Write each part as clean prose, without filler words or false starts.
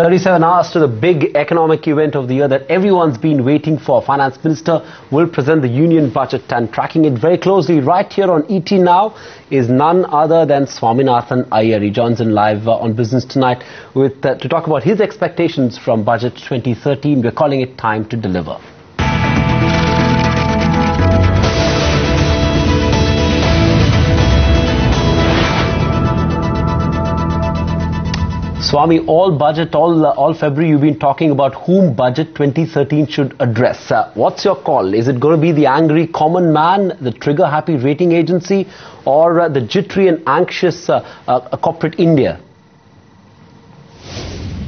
37 hours to the big economic event of the year that everyone's been waiting for. Finance Minister will present the Union Budget, and tracking it very closely right here on ET Now is none other than Swaminathan Aiyar. He joins in live on Business Tonight to talk about his expectations from Budget 2013. We're calling it Time to Deliver. Swami, all budget, all February you've been talking about whom Budget 2013 should address. What's your call? Is it going to be the angry common man, the trigger-happy rating agency, or the jittery and anxious corporate India?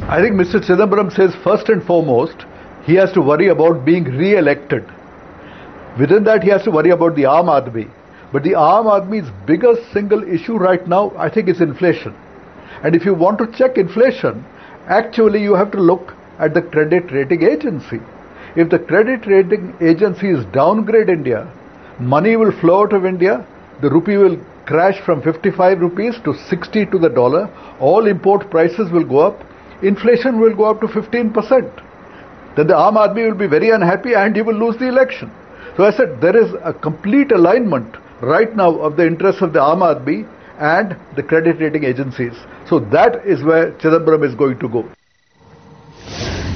I think Mr. Chidambaram says first and foremost, he has to worry about being re-elected. Within that, he has to worry about the Aam Aadmi. But the Aam Aadmi's biggest single issue right now, I think, is inflation. And if you want to check inflation, actually you have to look at the credit rating agency. If the credit rating agencies downgrade India, money will flow out of India, the rupee will crash from 55 rupees to 60 to the dollar, all import prices will go up, inflation will go up to 15%. Then the Aam Aadmi will be very unhappy and he will lose the election. So I said there is a complete alignment right now of the interests of the Aam Aadmi and the credit rating agencies. So that is where Chidambaram is going to go.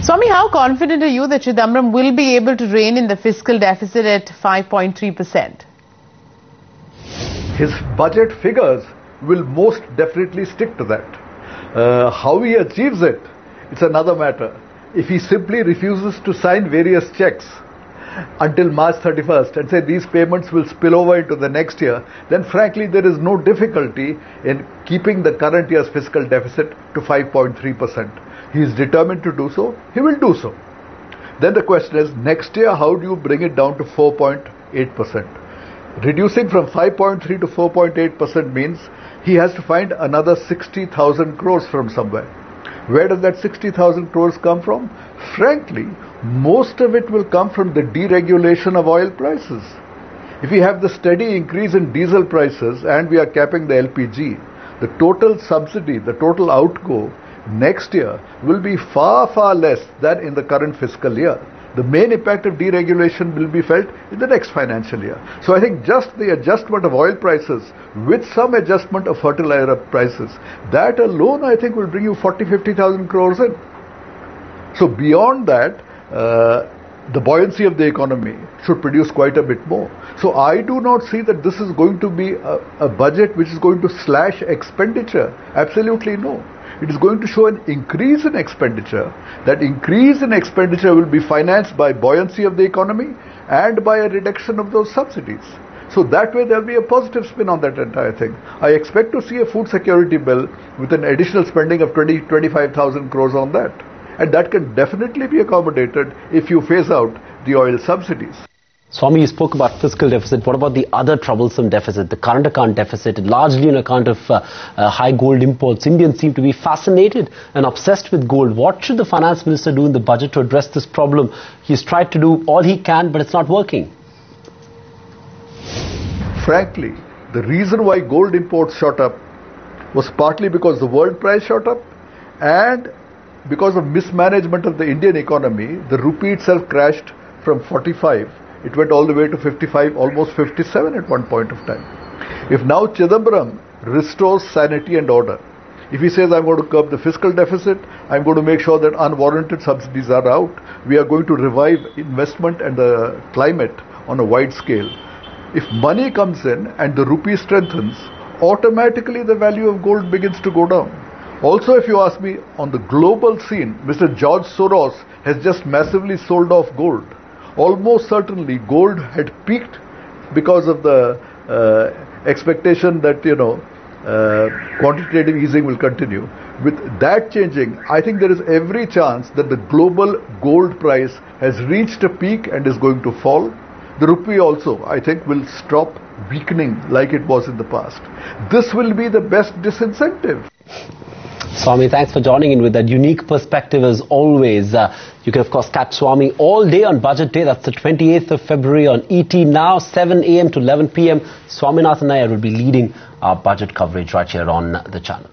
Swami, how confident are you that Chidambaram will be able to rein in the fiscal deficit at 5.3%? His budget figures will most definitely stick to that. How he achieves it, it's another matter. If he simply refuses to sign various checks until March 31st and say these payments will spill over into the next year, then frankly there is no difficulty in keeping the current year's fiscal deficit to 5.3%. He is determined to do so, he will do so. Then the question is, next year how do you bring it down to 4.8%? Reducing from 5.3 to 4.8% means he has to find another 60,000 crores from somewhere. Where does that 60,000 crores come from? Frankly, most of it will come from the deregulation of oil prices. If we have the steady increase in diesel prices and we are capping the LPG, the total subsidy, the total outgo next year will be far, far less than in the current fiscal year. The main impact of deregulation will be felt in the next financial year. So I think just the adjustment of oil prices with some adjustment of fertilizer prices, that alone I think will bring you 40-50,000 crores in. So beyond that, the buoyancy of the economy should produce quite a bit more. So I do not see that this is going to be a budget which is going to slash expenditure. Absolutely no. It is going to show an increase in expenditure. That increase in expenditure will be financed by buoyancy of the economy and by a reduction of those subsidies. So that way there will be a positive spin on that entire thing. I expect to see a food security bill with an additional spending of 25,000 crores on that. And that can definitely be accommodated if you phase out the oil subsidies. Swami, you spoke about fiscal deficit. What about the other troublesome deficit, the current account deficit, largely on account of high gold imports? Indians seem to be fascinated and obsessed with gold. What should the finance minister do in the budget to address this problem? He's tried to do all he can, but it's not working. Frankly, the reason why gold imports shot up was partly because the world price shot up and because of mismanagement of the Indian economy. The rupee itself crashed from 45. It went all the way to 55, almost 57 at one point of time. If now Chidambaram restores sanity and order, if he says I'm going to curb the fiscal deficit, I'm going to make sure that unwarranted subsidies are out, we are going to revive investment and the climate on a wide scale. If money comes in and the rupee strengthens, automatically the value of gold begins to go down. Also, if you ask me, on the global scene, Mr. George Soros has just massively sold off gold. Almost certainly gold had peaked because of the expectation that, quantitative easing will continue. With that changing, I think there is every chance that the global gold price has reached a peak and is going to fall. The rupee also, I think, will stop weakening like it was in the past. This will be the best disincentive. Swami, thanks for joining in with that unique perspective as always. You can of course catch Swami all day on Budget Day. That's the 28th of February on ET Now, 7 a.m. to 11 p.m. Swaminathan Aiyar will be leading our budget coverage right here on the channel.